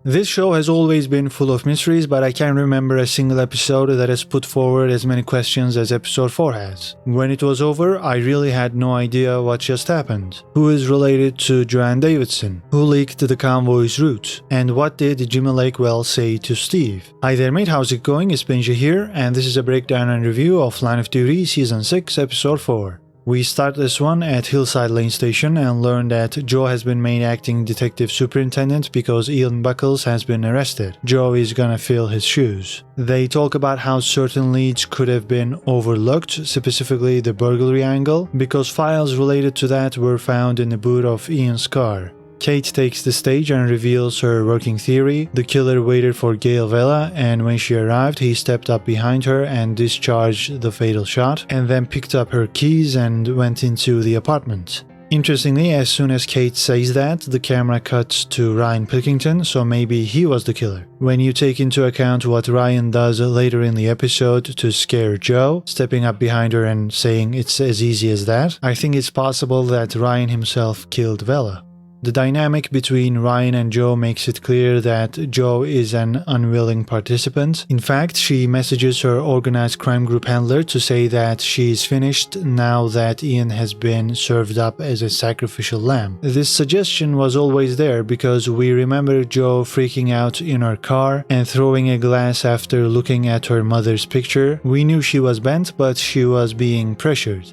This show has always been full of mysteries, but I can't remember a single episode that has put forward as many questions as episode 4 has. When it was over, I really had no idea what just happened. Who is related to Jo Davidson? Who leaked the convoy's route? And what did Jimmy Lakewell say to Steve? Hi there mate, how's it going? It's Benja here, and this is a breakdown and review of Line of Duty Season 6, Episode 4. We start this one at Hillside Lane Station and learn that Jo has been made acting detective superintendent because Ian Buckles has been arrested. Jo is gonna fill his shoes. They talk about how certain leads could have been overlooked, specifically the burglary angle, because files related to that were found in the boot of Ian's car. Kate takes the stage and reveals her working theory. The killer waited for Gail Vela, and when she arrived, he stepped up behind her and discharged the fatal shot, and then picked up her keys and went into the apartment. Interestingly, as soon as Kate says that, the camera cuts to Ryan Pilkington, so maybe he was the killer. When you take into account what Ryan does later in the episode to scare Jo, stepping up behind her and saying it's as easy as that, I think it's possible that Ryan himself killed Vela. The dynamic between Ryan and Jo makes it clear that Jo is an unwilling participant. In fact, she messages her organized crime group handler to say that she is finished now that Ian has been served up as a sacrificial lamb. This suggestion was always there because we remember Jo freaking out in her car and throwing a glass after looking at her mother's picture. We knew she was bent, but she was being pressured.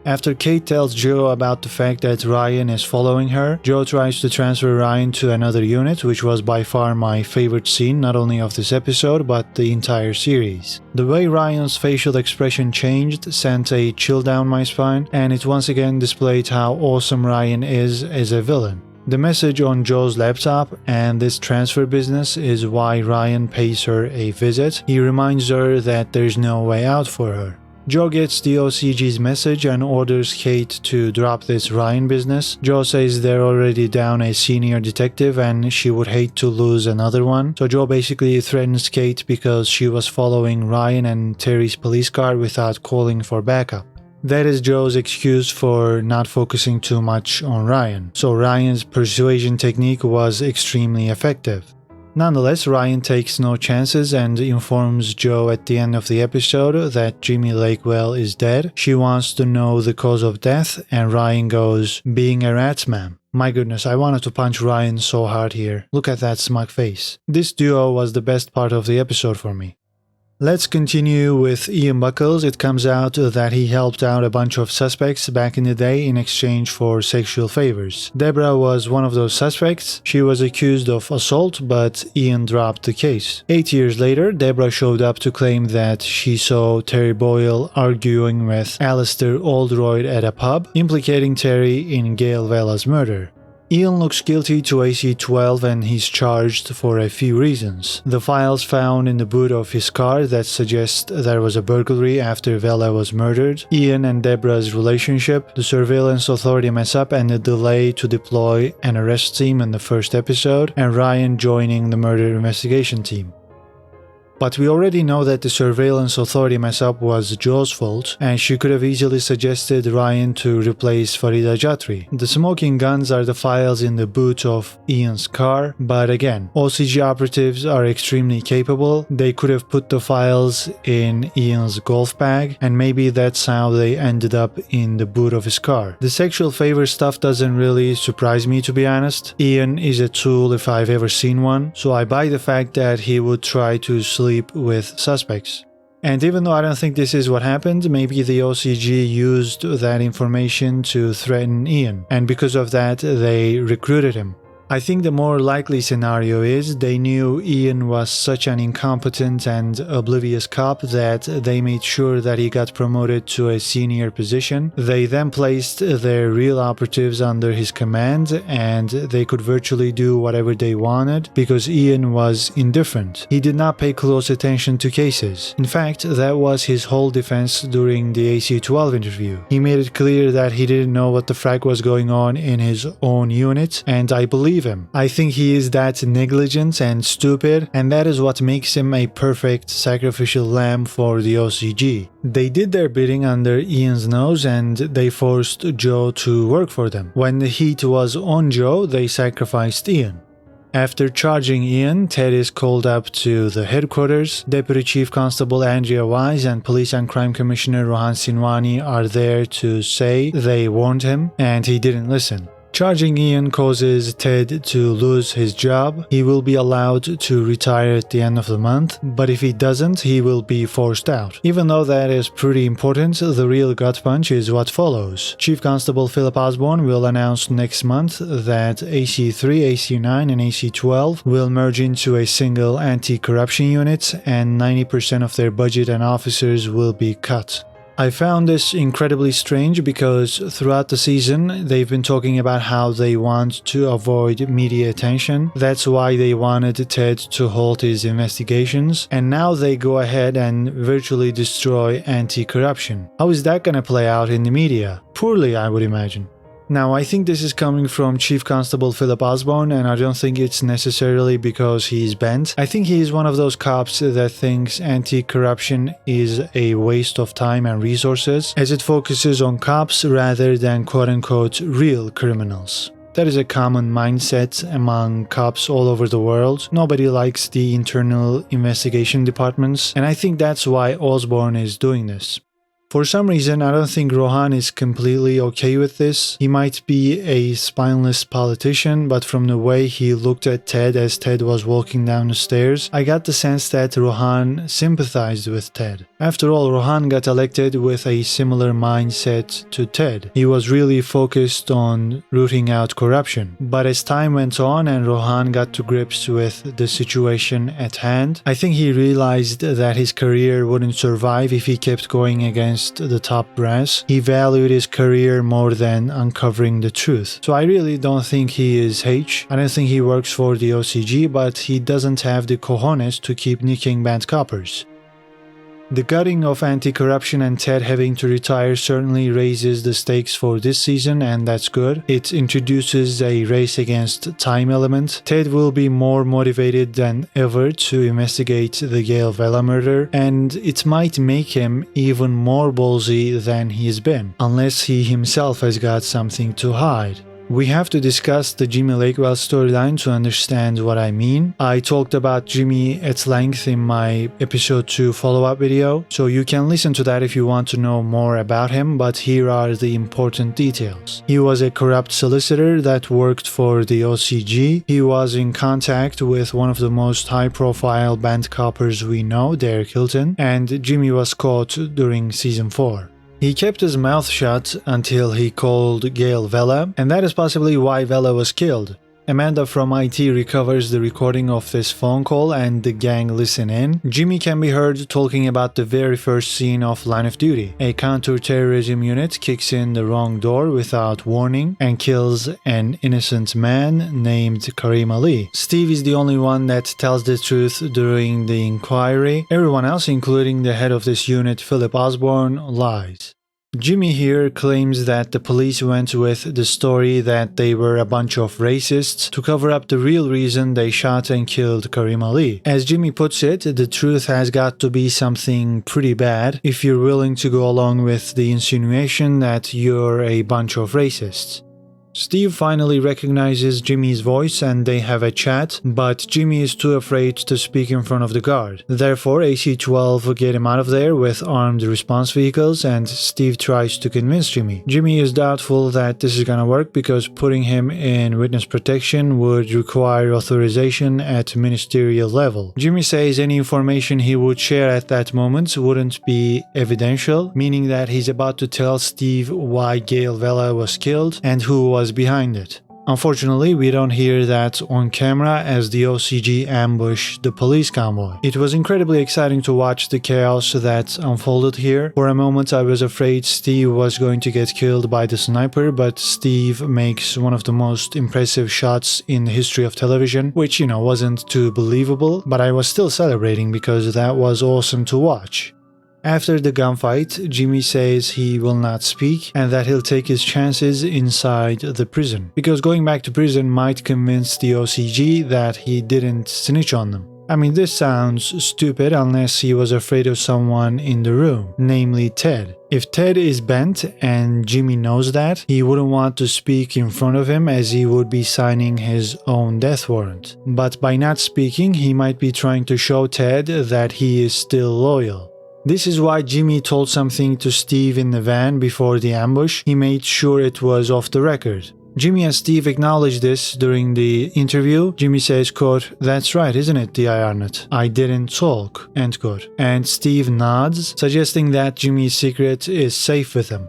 After Kate tells Jo about the fact that Ryan is following her, Jo tries to transfer Ryan to another unit, which was by far my favorite scene not only of this episode but the entire series. The way Ryan's facial expression changed sent a chill down my spine, and it once again displayed how awesome Ryan is as a villain. The message on Jo's laptop and this transfer business is why Ryan pays her a visit. He reminds her that there's no way out for her. Jo gets the OCG's message and orders Kate to drop this Ryan business. Jo says they're already down a senior detective and she would hate to lose another one. So Jo basically threatens Kate because she was following Ryan and Terry's police car without calling for backup. That is Jo's excuse for not focusing too much on Ryan. So Ryan's persuasion technique was extremely effective. Nonetheless, Ryan takes no chances and informs Jo at the end of the episode that Jimmy Lakewell is dead. She wants to know the cause of death, and Ryan goes, "Being a rat, ma'am." My goodness, I wanted to punch Ryan so hard here. Look at that smug face. This duo was the best part of the episode for me. Let's continue with Ian Buckles. It comes out that he helped out a bunch of suspects back in the day in exchange for sexual favors. Deborah was one of those suspects. She was accused of assault, but Ian dropped the case. 8 years later, Deborah showed up to claim that she saw Terry Boyle arguing with Alistair Oldroyd at a pub, implicating Terry in Gail Vela's murder. Ian looks guilty to AC-12 and he's charged for a few reasons. The files found in the boot of his car that suggest there was a burglary after Vela was murdered, Ian and Deborah's relationship, the surveillance authority mess up and the delay to deploy an arrest team in the first episode, and Ryan joining the murder investigation team. But we already know that the surveillance authority mess up was Jo's fault, and she could have easily suggested Ryan to replace Farida Jatri. The smoking guns are the files in the boot of Ian's car, but again, OCG operatives are extremely capable. They could have put the files in Ian's golf bag, and maybe that's how they ended up in the boot of his car. The sexual favor stuff doesn't really surprise me, to be honest. Ian is a tool if I've ever seen one, so I buy the fact that he would try to sleep with suspects. And even though I don't think this is what happened, maybe the OCG used that information to threaten Ian, and because of that they recruited him. I think the more likely scenario is they knew Ian was such an incompetent and oblivious cop that they made sure that he got promoted to a senior position. They then placed their real operatives under his command and they could virtually do whatever they wanted because Ian was indifferent. He did not pay close attention to cases. In fact, that was his whole defense during the AC-12 interview. He made it clear that he didn't know what the frack was going on in his own unit, and I believe him. I think he is that negligent and stupid, and that is what makes him a perfect sacrificial lamb for the OCG. They did their bidding under Ian's nose and they forced Jo to work for them. When the heat was on Jo, they sacrificed Ian. After charging Ian, Ted is called up to the headquarters. Deputy Chief Constable Andrea Wise and Police and Crime Commissioner Rohan Sinwani are there to say they warned him, and he didn't listen. Charging Ian causes Ted to lose his job. He will be allowed to retire at the end of the month, but if he doesn't, he will be forced out. Even though that is pretty important, the real gut punch is what follows. Chief Constable Philip Osborne will announce next month that AC3, AC9, and AC12 will merge into a single anti-corruption unit, and 90% of their budget and officers will be cut. I found this incredibly strange because throughout the season they've been talking about how they want to avoid media attention. That's why they wanted Ted to halt his investigations, and now they go ahead and virtually destroy anti-corruption. How is that gonna play out in the media? Poorly, I would imagine. Now, I think this is coming from Chief Constable Philip Osborne, and I don't think it's necessarily because he's bent. I think he's one of those cops that thinks anti-corruption is a waste of time and resources, as it focuses on cops rather than quote-unquote real criminals. That is a common mindset among cops all over the world. Nobody likes the internal investigation departments, and I think that's why Osborne is doing this. For some reason, I don't think Rohan is completely okay with this. He might be a spineless politician, but from the way he looked at Ted as Ted was walking down the stairs, I got the sense that Rohan sympathized with Ted. After all, Rohan got elected with a similar mindset to Ted. He was really focused on rooting out corruption. But as time went on and Rohan got to grips with the situation at hand, I think he realized that his career wouldn't survive if he kept going against the top brass. He valued his career more than uncovering the truth. So I really don't think he is H. I don't think he works for the OCG, but he doesn't have the cojones to keep nicking bad coppers. The gutting of anti-corruption and Ted having to retire certainly raises the stakes for this season, and that's good. It introduces a race against time element. Ted will be more motivated than ever to investigate the Gail Vela murder, and it might make him even more ballsy than he's been, unless he himself has got something to hide. We have to discuss the Jimmy Lakewell storyline to understand what I mean. I talked about Jimmy at length in my episode 2 follow-up video, so you can listen to that if you want to know more about him, but here are the important details. He was a corrupt solicitor that worked for the OCG. He was in contact with one of the most high-profile band coppers we know, Derek Hilton, and Jimmy was caught during season 4. He kept his mouth shut until he called Gail Vela, and that is possibly why Vela was killed. Amanda from IT recovers the recording of this phone call and the gang listen in. Jimmy can be heard talking about the very first scene of Line of Duty. A counter-terrorism unit kicks in the wrong door without warning and kills an innocent man named Karim Ali. Steve is the only one that tells the truth during the inquiry. Everyone else, including the head of this unit, Philip Osborne, lies. Jimmy here claims that the police went with the story that they were a bunch of racists to cover up the real reason they shot and killed Karim Ali. As Jimmy puts it, the truth has got to be something pretty bad if you're willing to go along with the insinuation that you're a bunch of racists. Steve finally recognizes Jimmy's voice and they have a chat, but Jimmy is too afraid to speak in front of the guard. Therefore, AC-12 get him out of there with armed response vehicles and Steve tries to convince Jimmy. Jimmy is doubtful that this is gonna work because putting him in witness protection would require authorization at ministerial level. Jimmy says any information he would share at that moment wouldn't be evidential, meaning that he's about to tell Steve why Gail Vela was killed and who was behind it. Unfortunately, we don't hear that on camera as the OCG ambush the police convoy. It was incredibly exciting to watch the chaos that unfolded here. For a moment I was afraid Steve was going to get killed by the sniper, but Steve makes one of the most impressive shots in the history of television, which, wasn't too believable, but I was still celebrating because that was awesome to watch. After the gunfight, Jimmy says he will not speak and that he'll take his chances inside the prison, because going back to prison might convince the OCG that he didn't snitch on them. I mean, this sounds stupid unless he was afraid of someone in the room, namely Ted. If Ted is bent and Jimmy knows that, he wouldn't want to speak in front of him as he would be signing his own death warrant. But by not speaking, he might be trying to show Ted that he is still loyal. This is why Jimmy told something to Steve in the van before the ambush. He made sure it was off the record. Jimmy and Steve acknowledge this during the interview. Jimmy says, quote, "That's right, isn't it, D.I. Arnott? I didn't talk," end quote. And Steve nods, suggesting that Jimmy's secret is safe with him.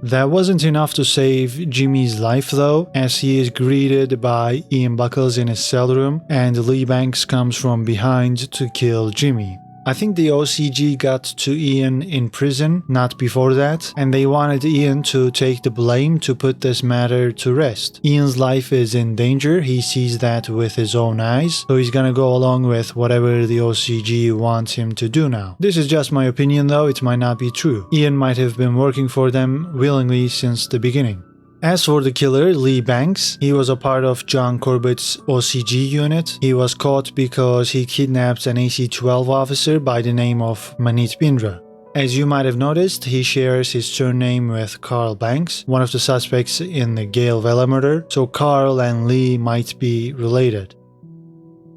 That wasn't enough to save Jimmy's life though, as he is greeted by Ian Buckles in his cell room, and Lee Banks comes from behind to kill Jimmy. I think the OCG got to Ian in prison, not before that, and they wanted Ian to take the blame to put this matter to rest. Ian's life is in danger, he sees that with his own eyes, so he's gonna go along with whatever the OCG wants him to do now. This is just my opinion though, it might not be true. Ian might have been working for them willingly since the beginning. As for the killer, Lee Banks, he was a part of John Corbett's OCG unit. He was caught because he kidnapped an AC-12 officer by the name of Manit Bindra. As you might have noticed, he shares his surname with Carl Banks, one of the suspects in the Gail Vela murder, so Carl and Lee might be related.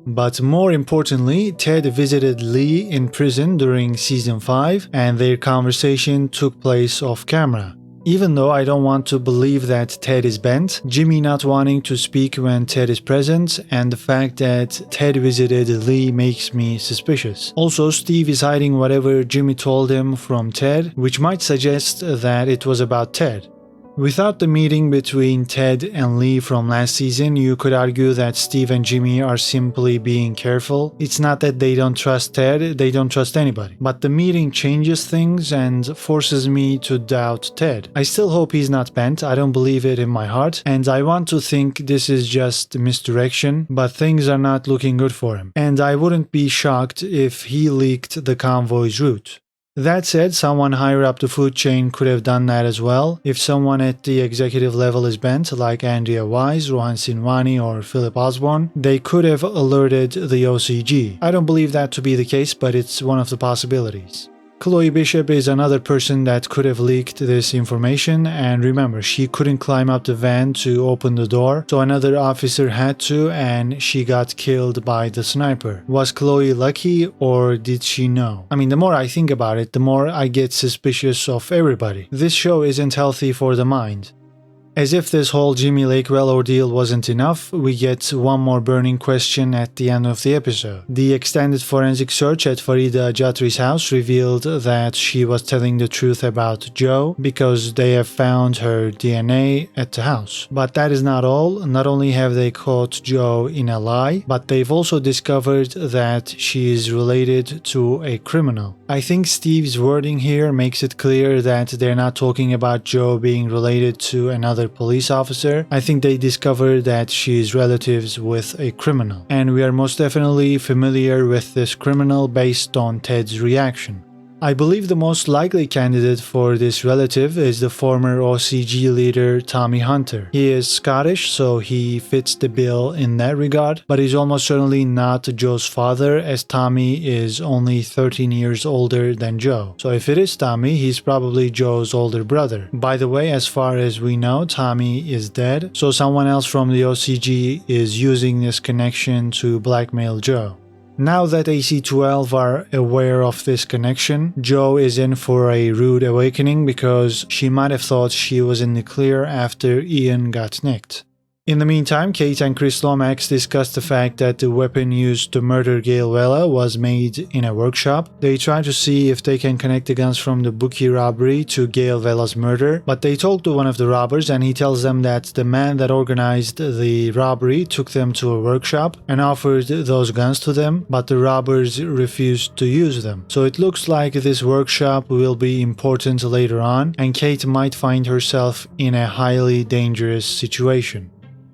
But more importantly, Ted visited Lee in prison during season 5, and their conversation took place off camera. Even though I don't want to believe that Ted is bent, Jimmy not wanting to speak when Ted is present, and the fact that Ted visited Lee makes me suspicious. Also, Steve is hiding whatever Jimmy told him from Ted, which might suggest that it was about Ted. Without the meeting between Ted and Lee from last season, you could argue that Steve and Jimmy are simply being careful. It's not that they don't trust Ted, they don't trust anybody. But the meeting changes things and forces me to doubt Ted. I still hope he's not bent, I don't believe it in my heart, and I want to think this is just misdirection, but things are not looking good for him. And I wouldn't be shocked if he leaked the convoy's route. That said, someone higher up the food chain could have done that as well. If someone at the executive level is bent, like Andrea Wise, Rohan Sinwani, or Philip Osborne, they could have alerted the OCG. I don't believe that to be the case, but it's one of the possibilities. Chloe Bishop is another person that could have leaked this information, and remember, she couldn't climb up the van to open the door, so another officer had to, and she got killed by the sniper. Was Chloe lucky, or did she know? I mean, the more I think about it, the more I get suspicious of everybody. This show isn't healthy for the mind. As if this whole Jimmy Lakewell ordeal wasn't enough, we get one more burning question at the end of the episode. The extended forensic search at Farida Jatri's house revealed that she was telling the truth about Jo because they have found her DNA at the house. But that is not all. Not only have they caught Jo in a lie, but they've also discovered that she is related to a criminal. I think Steve's wording here makes it clear that they're not talking about Jo being related to another police officer. I think they discovered that she is relatives with a criminal, and we are most definitely familiar with this criminal based on Ted's reaction. I believe the most likely candidate for this relative is the former OCG leader Tommy Hunter. He is Scottish, so he fits the bill in that regard, but he's almost certainly not Jo's father, as Tommy is only 13 years older than Jo. So if it is Tommy, he's probably Jo's older brother. By the way, as far as we know, Tommy is dead, so someone else from the OCG is using this connection to blackmail Jo. Now that AC-12 are aware of this connection, Jo is in for a rude awakening because she might have thought she was in the clear after Ian got nicked. In the meantime, Kate and Chris Lomax discuss the fact that the weapon used to murder Gail Vela was made in a workshop. They try to see if they can connect the guns from the bookie robbery to Gail Vela's murder, but they talk to one of the robbers and he tells them that the man that organized the robbery took them to a workshop and offered those guns to them, but the robbers refused to use them. So it looks like this workshop will be important later on, and Kate might find herself in a highly dangerous situation.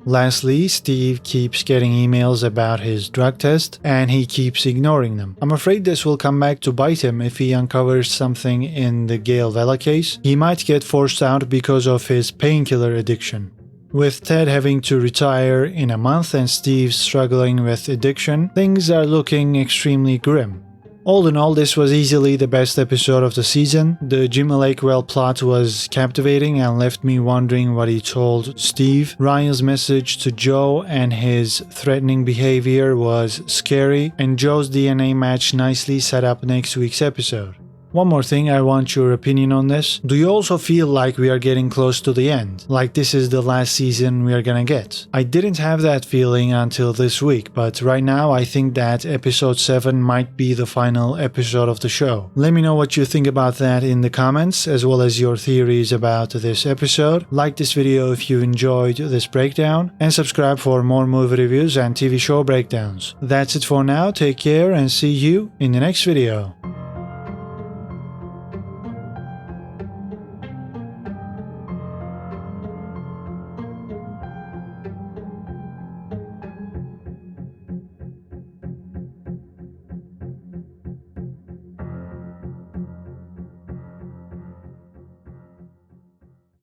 Lastly, Steve keeps getting emails about his drug test, and he keeps ignoring them. I'm afraid this will come back to bite him if he uncovers something in the Gail Vela case. He might get forced out because of his painkiller addiction. With Ted having to retire in a month and Steve struggling with addiction, things are looking extremely grim. All in all, this was easily the best episode of the season. The Jimmy Lakewell plot was captivating and left me wondering what he told Steve. Ryan's message to Joe and his threatening behavior was scary, and Joe's DNA match nicely set up next week's episode. One more thing, I want your opinion on this. Do you also feel like we are getting close to the end? Like this is the last season we are gonna get? I didn't have that feeling until this week, but right now I think that episode 7 might be the final episode of the show. Let me know what you think about that in the comments, as well as your theories about this episode. Like this video if you enjoyed this breakdown, and subscribe for more movie reviews and TV show breakdowns. That's it for now, take care and see you in the next video.